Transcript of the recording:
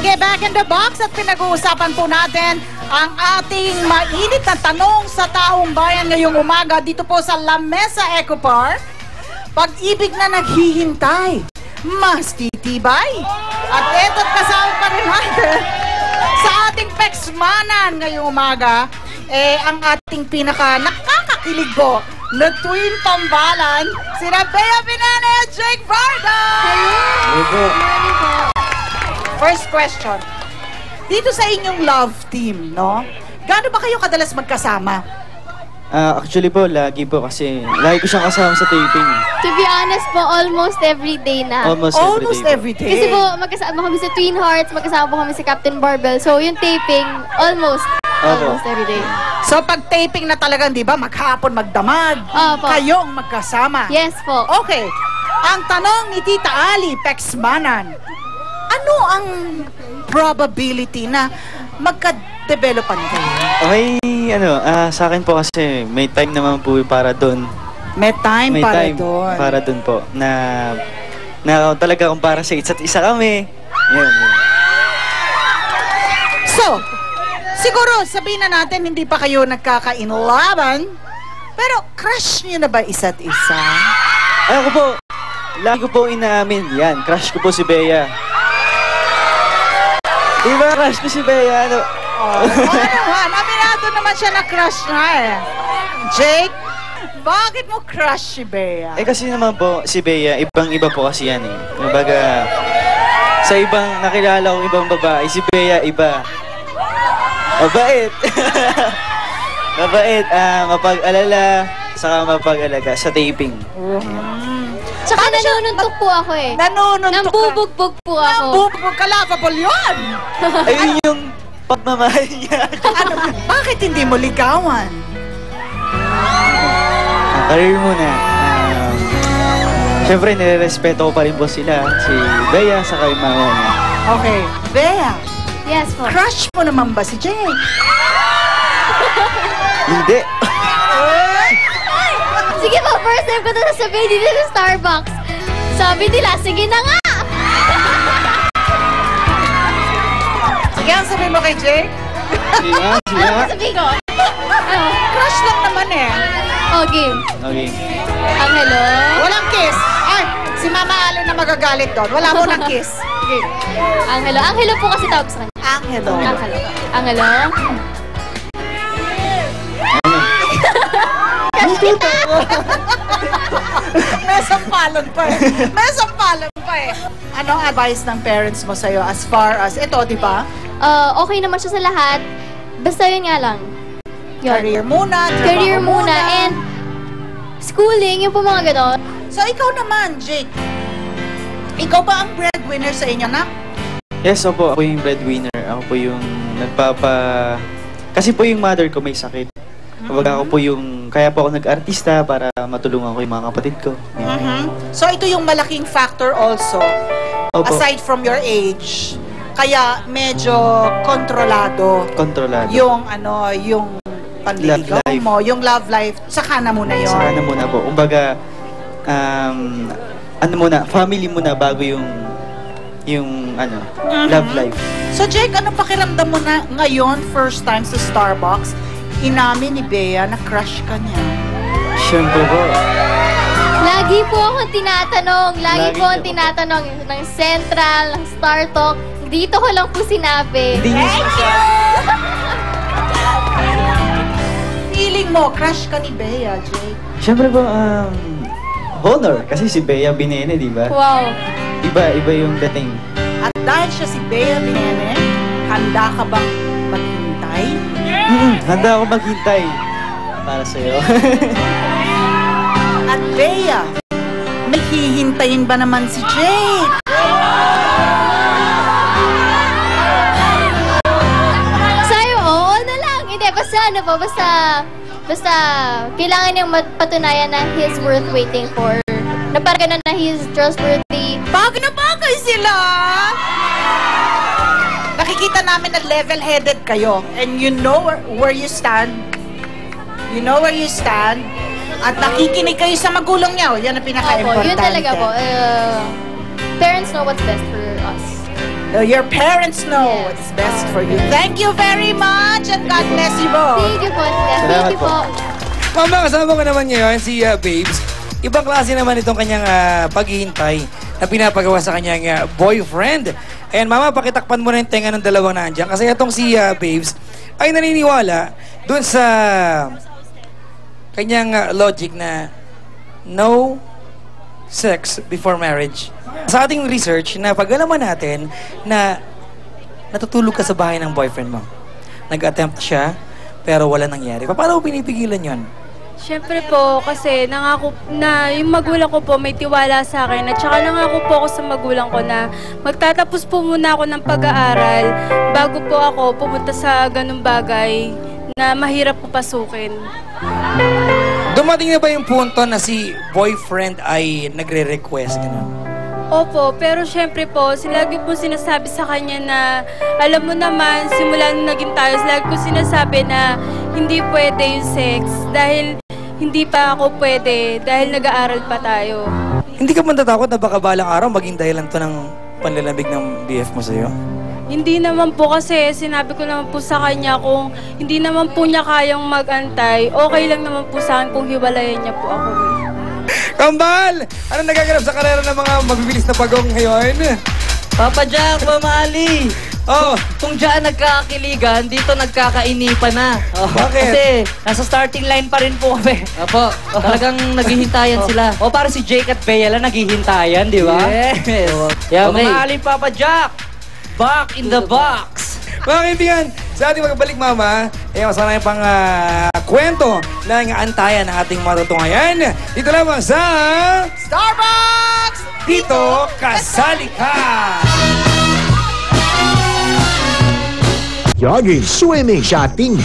Okay, back in the box at pinag-uusapan po natin ang ating mainit na tanong sa taong bayan ngayong umaga dito po sa La Mesa Eco Park. Pag-ibig na naghihintay, mas titibay. At eto't kasama pa rin natin sa ating Pexmanan ngayong umaga, ang ating pinaka nakakakilig po na twin tambalan, sina Bea Binene at Jake Varda! Hello! First question. Dito sa inyong love team, no? Gaano ba kayo kadalas magkasama? Actually po, lagi po kasi lagi ko siyang kasama sa taping. To be honest po, almost every day na. Almost every day. Kasi po, magkasama kami sa Twin Hearts, magkasama po kami sa Captain Barbell. So, yung taping, almost every day. So, pag taping na talagang, di ba, maghapon, magdamag, Opo. kayong magkasama. Yes po. Okay. Ang tanong ni Tita Ali, Pexmanan, ano ang probability na magka-developan kayo? Okay, sa akin po kasi may time naman po para doon. May time doon. Para doon po. Na talaga kung para sa isa't isa kami. Yan. So, siguro sabihin na natin hindi pa kayo nagkaka-inlaban, pero crush niyo na ba isa't isa? Ako po, lagi ko po inaamin. Yan, crush ko po si Bea. Diba, crush ko si Bea, ano? naman, aminado naman siya na crush na eh. Jake, bakit mo crush si Bea? Kasi naman po, si Bea, ibang-iba po kasi yan eh. Kumbaga, sa ibang nakilala kong ibang babae, si Bea, iba. Mabait. Mabait, mapag-alala, saka mapag-alaga sa taping. Tsaka nanununtok po ako eh. Nanununtok ka? Nambubugbog po ako. Nambubugbog ka, lovable yun! Ayun yung pagmamahal niya. Bakit hindi mo ligawan? Career muna. Siyempre, nire-respeto ko pa rin po sila. Si Bea, saka yung mama niya. Okay, Bea, Yes po. crush mo naman ba si Jake? Hindi. Sige po, first time ko ito nasabihin dito sa Starbucks. Sabi nila, sige na nga! Sige, ang sabihin mo kay Jake? Siya? Sabi ko. Crush lang naman eh. Oh, game. Okay. Ang hello? Walang kiss. Ay, si Mama Allen na magagalit doon. Wala mo ng kiss. Okay. Ang hello. Ang hello po kasi tawag sa kanya. Angelo. Ang hello. Ang hello? May sampalan pa eh. May sampalan pa eh. Anong advice ng parents mo sa'yo as far as ito, di ba? Okay naman siya sa lahat. Basta yun nga lang. Yun. Career muna, trabaho Career muna. And schooling, yung po mga ganon. So, ikaw naman, Jake. Ikaw ba ang breadwinner sa inyo, na? Yes, opo. Ako yung breadwinner. Ako po yung Kasi po yung mother ko may sakit. Kumbaga ako po yung... Kaya po ako nag-artista para matulungan ko yung mga kapatid ko. So, ito yung malaking factor also. Opo. Aside from your age. Kaya medyo kontrolado. Kontrolado. Yung yung panliligaw Love life. mo, yung love life, saka na muna yun. Saka na muna po. Kumbaga, family muna bago yung love life. So, Jake, ano pakiramdam mo na ngayon, first time sa Starbucks, inamin ni Bea na crush ka niya? Siyempre po. Lagi po akong tinatanong. Lagi Lagi po akong niyo po. tinatanong ng Central, ng Star Talk. Dito ko lang po sinabi. Hindi niyo Feeling mo, crush ka ni Bea, Jake? Siyempre po, honor. Kasi si Bea Binene, di ba? Wow. Iba yung dating. At dahil siya si Bea Binene, handa ka bang maghintay? Handa ako maghintay para sa'yo. At Bea, may hihintayin ba naman si Jake? Sa'yo, oo na lang. Hindi, basta kailangan niyang patunayan na he's worth waiting for. Na parang ganun na he's trustworthy. Bagay na bagay sila! Nakikita namin na level-headed kayo. And you know where you stand. You know where you stand. At nakikinig kayo sa magulang niyo. Yan ang Opo, pinaka-importante. yun talaga po. Parents know what's best for us. Your parents know what's best for you. Thank you very much and God bless you both. Thank you po. Thank Salamat you po. po. Mama, kasama ko naman ngayon si Babes. Ibang klase naman itong kanyang paghihintay na pinapagawa sa kanyang boyfriend. Ayan, Mama, pakitakpan mo na yung tenga ng dalawang nandiyan. Kasi itong si Babes ay naniniwala dun sa kanyang logic na no sex before marriage. Sa ating research, na pag-alaman natin na natutulog ka sa bahay ng boyfriend mo. Nag-attempt siya, pero wala nangyari. Paano mo pinipigilan yon? Siyempre po, kasi nangako na yung magulang ko po may tiwala sa akin at saka nangako po ako sa magulang ko na magtatapos po muna ako ng pag-aaral bago po ako pumunta sa ganung bagay na mahirap po pasukin. Dumating na ba yung punto na si boyfriend ay nagre-request? Ganun? Opo, pero siyempre po, lagi po sinasabi sa kanya na alam mo naman, simula nung naging tayo, lagi ko sinasabi na hindi pwede yung sex dahil hindi pa ako pwede dahil nag-aaral pa tayo. Hindi ka man natatakot na baka balang araw maging dahilan to ng panlalamig ng BF mo sa'yo? Hindi naman po kasi sinabi ko naman po sa kanya kung hindi naman po niya kayang mag-antay, okay lang naman po sa akin kung hiwalayan niya po ako. Kambal! Anong nagaganap sa karera ng mga mabibilis na pagong ngayon? Papa Jack, mamali! Oh, Kung dyan nagkakiligan, dito nagkakainipan na. Bakit? Kasi nasa starting line pa rin po kami. Opo, talagang naghihintayan sila. O para si Jake at Bea lang naghihintayan, di ba? Yes. Yeah, Okay. mamali Papa Jack! Back in the box! mga kaibigan, sa ating magbalik mama, masama yung pang kwento ng antayan ng ating matutunghayan. Dito lamang sa Starbucks! Dito Kasali Ka! Jogging, swimming, shopping,